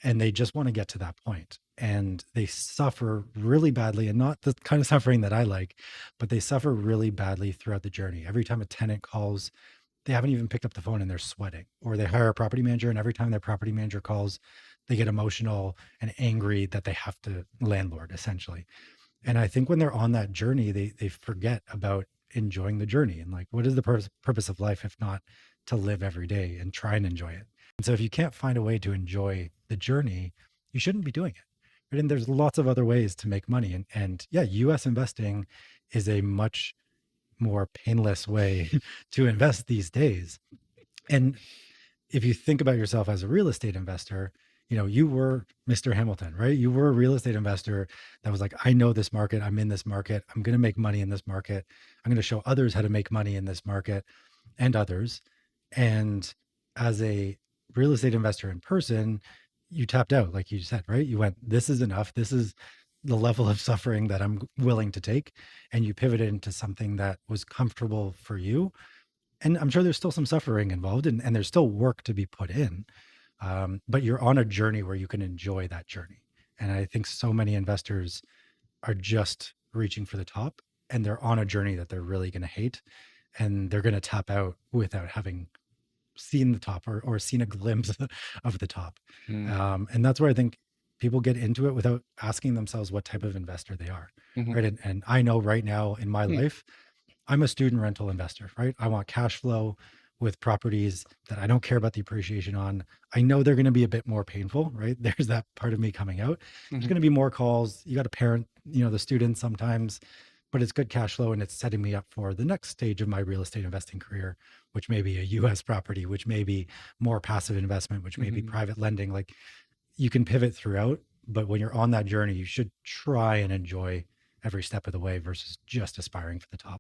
and they just want to get to that point. And they suffer really badly, and not the kind of suffering that I like, but they suffer really badly throughout the journey. Every time a tenant calls, they haven't even picked up the phone and they're sweating. Or they hire a property manager, and every time their property manager calls, they get emotional and angry that they have to landlord essentially. And I think when they're on that journey, they forget about enjoying the journey. And like, what is the purpose of life if not to live every day and try and enjoy it? And so if you can't find a way to enjoy the journey, you shouldn't be doing it. Right? And there's lots of other ways to make money. And yeah, US investing is a much more painless way to invest these days. And if you think about yourself as a real estate investor, you were Mr. Hamilton, right? You were a real estate investor that was like, I know this market, I'm in this market, I'm going to make money in this market, I'm going to show others how to make money in this market and others. And as a real estate investor in person, you tapped out, like you said, right? You went, this is enough. This is the level of suffering that I'm willing to take. And you pivoted into something that was comfortable for you. And I'm sure there's still some suffering involved, and there's still work to be put in. But you're on a journey where you can enjoy that journey. And I think so many investors are just reaching for the top, and they're on a journey that they're really going to hate, and they're going to tap out without having seen the top, or seen a glimpse of the top. Mm. And that's where I think people get into it without asking themselves what type of investor they are. Mhm. Right. And I know right now in my Hmm. life, I'm a student rental investor, right? I want cash flow with properties that I don't care about the appreciation on. I know they're going to be a bit more painful, right? There's that part of me coming out. There's Mhm. going to be more calls. You got to parent, the students sometimes, but it's good cash flow, and it's setting me up for the next stage of my real estate investing career, which may be a US property, which may be more passive investment, which may be Mhm. private lending. Like, you can pivot throughout, but when you're on that journey, you should try and enjoy every step of the way versus just aspiring for the top.